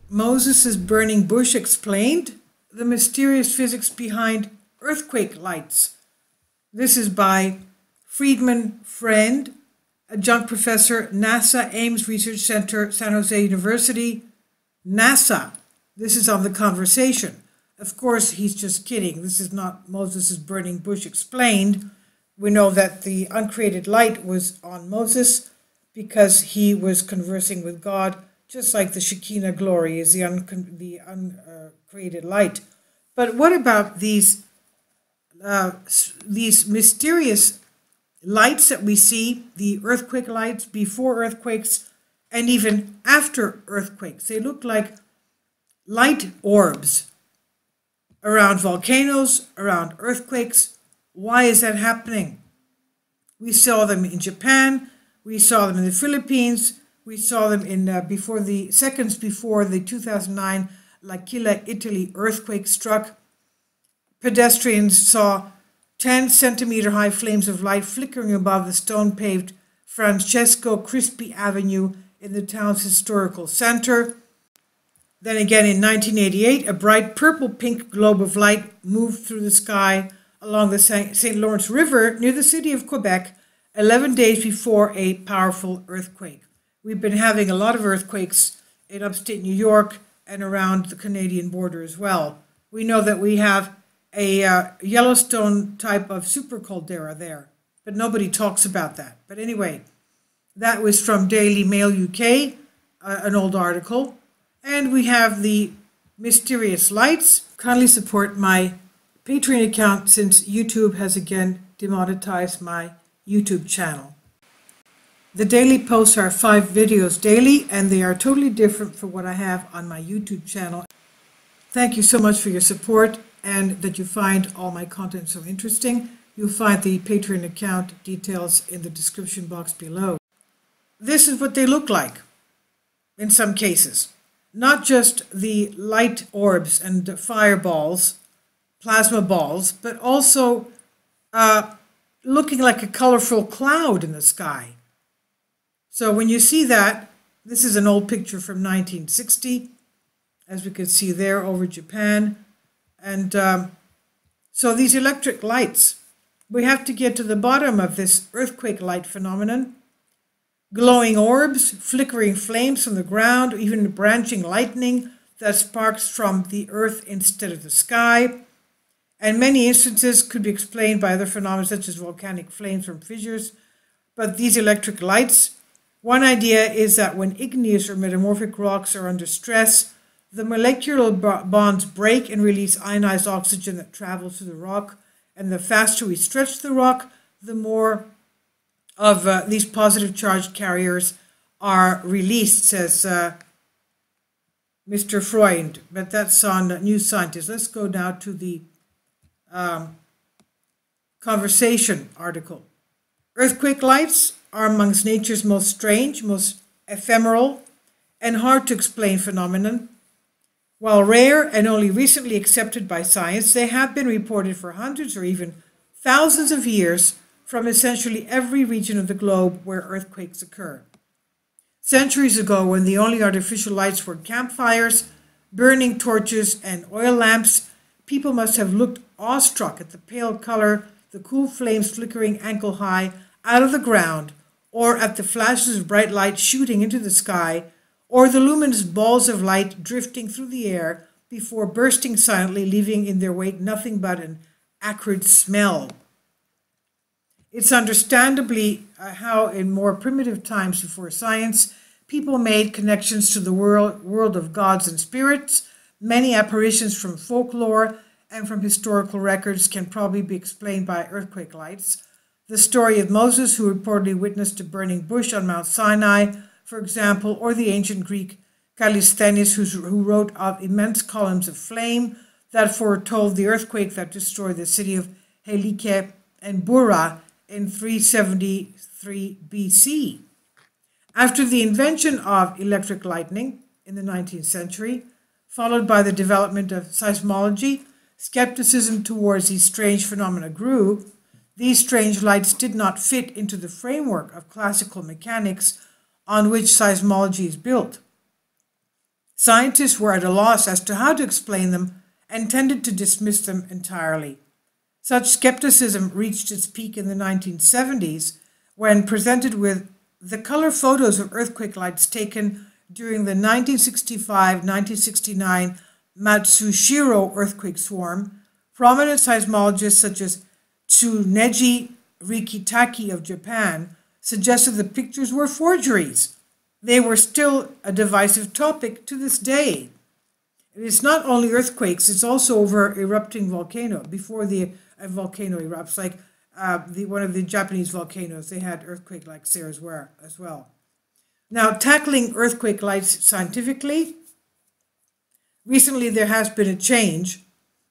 Moses' burning bush explained the mysterious physics behind earthquake lights. This is by Friedman Friend, adjunct professor, NASA Ames Research Center, San Jose University. NASA. This is on The Conversation. Of course, he's just kidding. This is not Moses' burning bush explained. We know that the uncreated light was on Moses because he was conversing with God, just like the Shekinah glory is the uncreated light. But what about these mysterious lights that we see, the earthquake lights before earthquakes and even after earthquakes? They look like light orbs around volcanoes, around earthquakes. Why is that happening? We saw them in Japan, we saw them in the Philippines, we saw them in seconds before the 2009 L'Aquila, Italy earthquake struck. Pedestrians saw 10-centimeter high flames of light flickering above the stone-paved Francesco Crispi Avenue in the town's historical center. Then again in 1988, a bright purple-pink globe of light moved through the sky along the St. Lawrence River near the city of Quebec 11 days before a powerful earthquake. We've been having a lot of earthquakes in upstate New York and around the Canadian border as well. We know that we have a Yellowstone type of super caldera there, but nobody talks about that. But anyway, that was from Daily Mail UK, an old article. And we have the mysterious lights. Kindly support my Patreon account since YouTube has again demonetized my YouTube channel. The daily posts are 5 videos daily, and they are totally different from what I have on my YouTube channel. Thank you so much for your support and that you find all my content so interesting. You'll find the Patreon account details in the description box below. This is what they look like in some cases. Not just the light orbs and fireballs, plasma balls, but also looking like a colorful cloud in the sky. So when you see that, this is an old picture from 1960, as we can see there over Japan. And so these electric lights, we have to get to the bottom of this earthquake light phenomenon. Glowing orbs, flickering flames from the ground, even branching lightning that sparks from the earth instead of the sky. And many instances could be explained by other phenomena such as volcanic flames from fissures. But these electric lights, one idea is that when igneous or metamorphic rocks are under stress, the molecular bonds break and release ionized oxygen that travels through the rock. And the faster we stretch the rock, the more of these positive charge carriers are released, says Mr. Freund. But that's on New Scientist. Let's go now to the Conversation article. Earthquake lights are amongst nature's most strange, most ephemeral, and hard to explain phenomenon. While rare and only recently accepted by science, they have been reported for hundreds or even thousands of years from essentially every region of the globe where earthquakes occur. Centuries ago, when the only artificial lights were campfires, burning torches, and oil lamps, people must have looked awestruck at the pale color, the cool flames flickering ankle-high out of the ground, or at the flashes of bright light shooting into the sky, or the luminous balls of light drifting through the air before bursting silently, leaving in their wake nothing but an acrid smell. It's understandably how in more primitive times before science, people made connections to the world of gods and spirits. Many apparitions from folklore and from historical records can probably be explained by earthquake lights. The story of Moses, who reportedly witnessed a burning bush on Mount Sinai, for example, or the ancient Greek Callisthenes, who wrote of immense columns of flame that foretold the earthquake that destroyed the city of Helike and Bura in 373 BC. After the invention of electric lightning in the 19th century, followed by the development of seismology, skepticism towards these strange phenomena grew. These strange lights did not fit into the framework of classical mechanics on which seismology is built. Scientists were at a loss as to how to explain them and tended to dismiss them entirely. Such skepticism reached its peak in the 1970s when presented with the color photos of earthquake lights taken during the 1965-1969 Matsushiro earthquake swarm. Prominent seismologists such as Tsuneji Rikitaki of Japan suggested the pictures were forgeries. They were still a divisive topic to this day. It is not only earthquakes, it's also over erupting volcano. Before the volcano erupts, like one of the Japanese volcanoes, they had earthquake lights there as well. Now, tackling earthquake lights scientifically, recently there has been a change.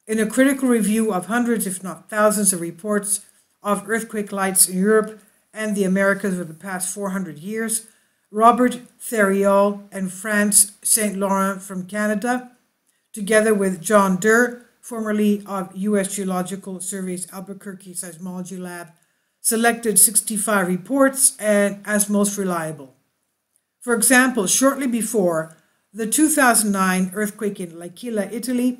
In a critical review of hundreds, if not thousands, of reports of earthquake lights in Europe and the Americas over the past 400 years, Robert Theriault and Franz St. Laurent from Canada, together with John Durr, formerly of U.S. Geological Survey's Albuquerque Seismology Lab, selected 65 reports as most reliable. For example, shortly before the 2009 earthquake in L'Aquila, Italy,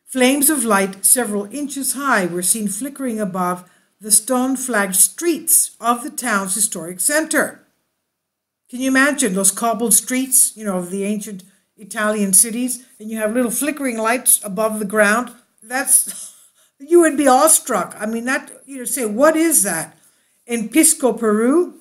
flames of light several inches high were seen flickering above the stone-flagged streets of the town's historic center. Can you imagine those cobbled streets, of the ancient Italian cities, and you have little flickering lights above the ground? You would be awestruck. I mean, say, what is that? In Pisco, Peru,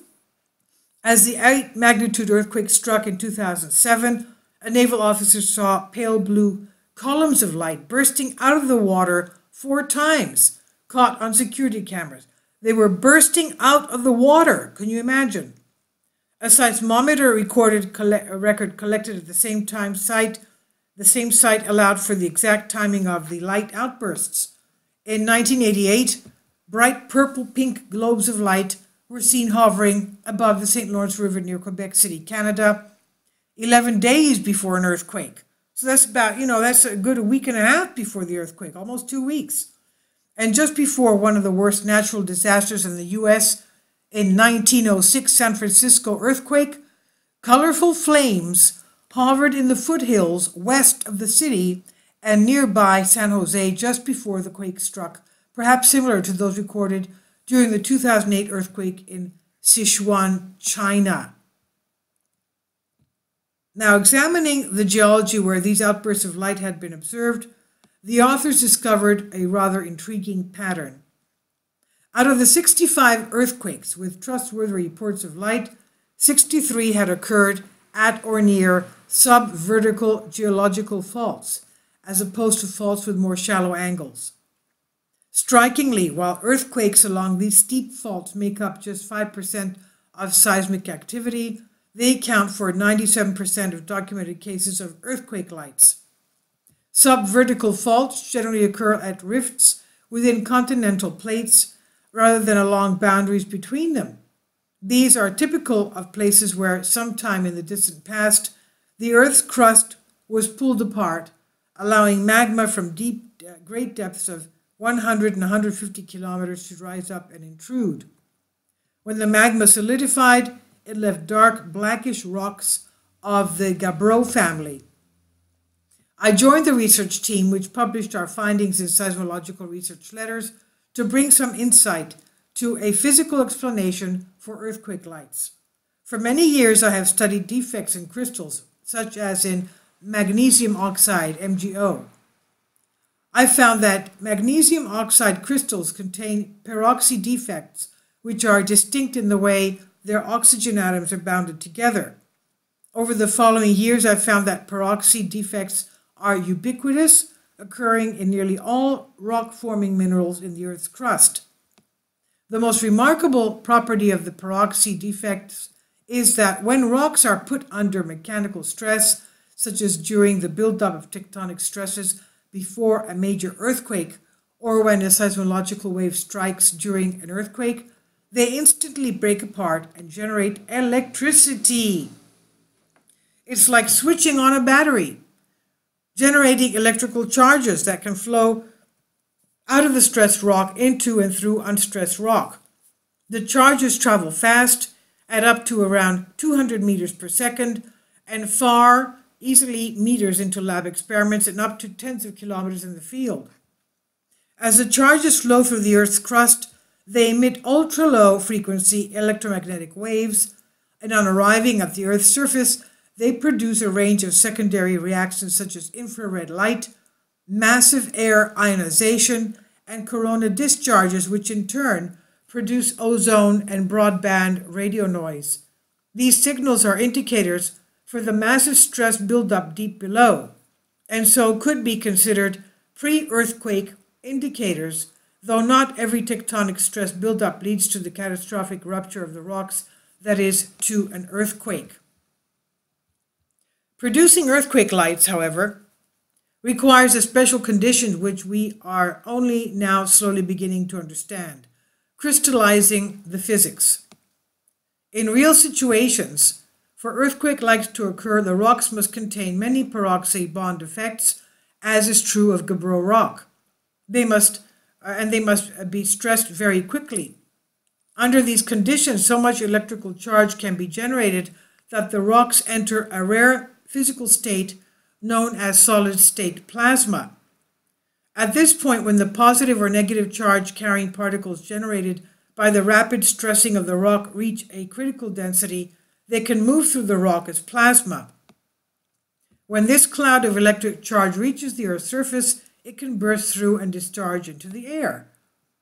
as the 8 magnitude earthquake struck in 2007, a naval officer saw pale blue columns of light bursting out of the water 4 times, caught on security cameras. They were bursting out of the water. Can you imagine? A seismometer recorded a record collected at the same site allowed for the exact timing of the light outbursts. In 1988, bright purple-pink globes of light were seen hovering above the St. Lawrence River near Quebec City, Canada, 11 days before an earthquake. So that's about, that's a good week and a half before the earthquake, almost 2 weeks. And just before one of the worst natural disasters in the U.S., in 1906 San Francisco earthquake, colorful flames hovered in the foothills west of the city and nearby San Jose just before the quake struck, perhaps similar to those recorded during the 2008 earthquake in Sichuan, China. Now, examining the geology where these outbursts of light had been observed, the authors discovered a rather intriguing pattern. Out of the 65 earthquakes with trustworthy reports of light, 63 had occurred at or near subvertical geological faults, as opposed to faults with more shallow angles. Strikingly, while earthquakes along these steep faults make up just 5% of seismic activity, they account for 97% of documented cases of earthquake lights. Subvertical faults generally occur at rifts within continental plates rather than along boundaries between them. These are typical of places where, sometime in the distant past, the Earth's crust was pulled apart, allowing magma from great depths of 100 and 150 kilometers to rise up and intrude. When the magma solidified, it left dark, blackish rocks of the Gabbro family. I joined the research team which published our findings in seismological research letters to bring some insight to a physical explanation for earthquake lights. For many years, I have studied defects in crystals, such as in magnesium oxide, MgO. I found that magnesium oxide crystals contain peroxy defects, which are distinct in the way their oxygen atoms are bounded together. Over the following years, I found that peroxy defects are ubiquitous, occurring in nearly all rock-forming minerals in the Earth's crust. The most remarkable property of the peroxy defects is that when rocks are put under mechanical stress, such as during the buildup of tectonic stresses before a major earthquake, or when a seismological wave strikes during an earthquake, they instantly break apart and generate electricity. It's like switching on a battery, generating electrical charges that can flow out of the stressed rock into and through unstressed rock. The charges travel fast at up to around 200 meters per second, and far easily meters into lab experiments and up to tens of kilometers in the field. As the charges flow through the Earth's crust, they emit ultra-low frequency electromagnetic waves, and on arriving at the Earth's surface, they produce a range of secondary reactions such as infrared light, massive air ionization, and corona discharges, which in turn produce ozone and broadband radio noise. These signals are indicators for the massive stress buildup deep below, and so could be considered pre-earthquake indicators, though not every tectonic stress buildup leads to the catastrophic rupture of the rocks, that is, to an earthquake. Producing earthquake lights, however, requires a special condition which we are only now slowly beginning to understand: crystallizing the physics. In real situations, for earthquake lights to occur, the rocks must contain many peroxide bond effects, as is true of gabbro rock. They must be stressed very quickly. Under these conditions, so much electrical charge can be generated that the rocks enter a rare physical state known as solid-state plasma. At this point, when the positive or negative charge carrying particles generated by the rapid stressing of the rock reach a critical density, they can move through the rock as plasma. When this cloud of electric charge reaches the Earth's surface, it can burst through and discharge into the air.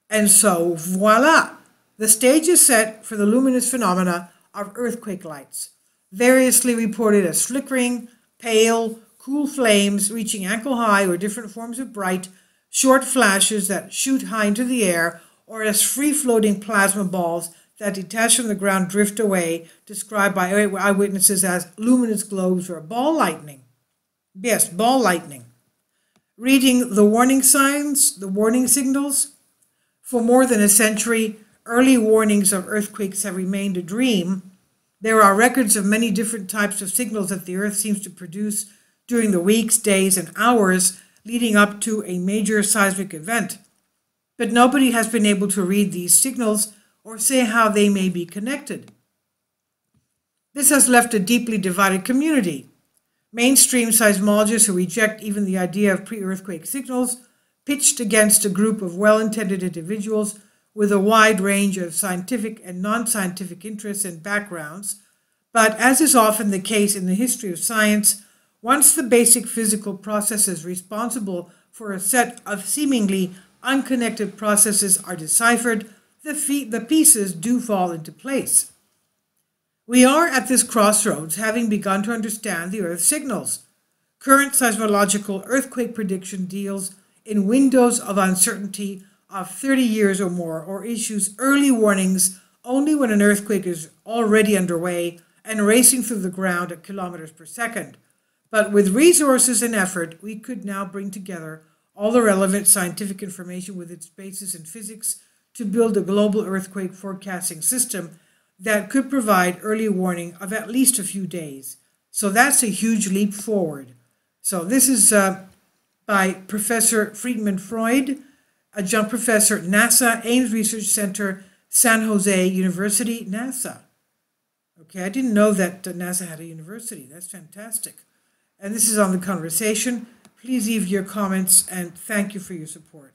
And so, voila! The stage is set for the luminous phenomena of earthquake lights, variously reported as flickering, pale, cool flames reaching ankle high, or different forms of bright, short flashes that shoot high into the air, or as free-floating plasma balls that detach from the ground drift away, described by eyewitnesses as luminous globes or ball lightning. Yes, ball lightning. Reading the warning signs, the warning signals. For more than a century, early warnings of earthquakes have remained a dream. There are records of many different types of signals that the Earth seems to produce during the weeks, days, and hours leading up to a major seismic event. But nobody has been able to read these signals or say how they may be connected. This has left a deeply divided community. Mainstream seismologists who reject even the idea of pre-earthquake signals, pitched against a group of well-intended individuals with a wide range of scientific and non-scientific interests and backgrounds. But as is often the case in the history of science, once the basic physical processes responsible for a set of seemingly unconnected processes are deciphered, the pieces do fall into place. We are at this crossroads, having begun to understand the Earth's signals. Current seismological earthquake prediction deals in windows of uncertainty of 30 years or more, or issues early warnings only when an earthquake is already underway and racing through the ground at kilometers per second. But with resources and effort, we could now bring together all the relevant scientific information with its basis in physics to build a global earthquake forecasting system that could provide early warning of at least a few days. So that's a huge leap forward. So this is by Professor Friedman Freud, adjunct professor, NASA, Ames Research Center, San Jose University, NASA. Okay, I didn't know that NASA had a university. That's fantastic. And this is on The Conversation. Please leave your comments, and thank you for your support.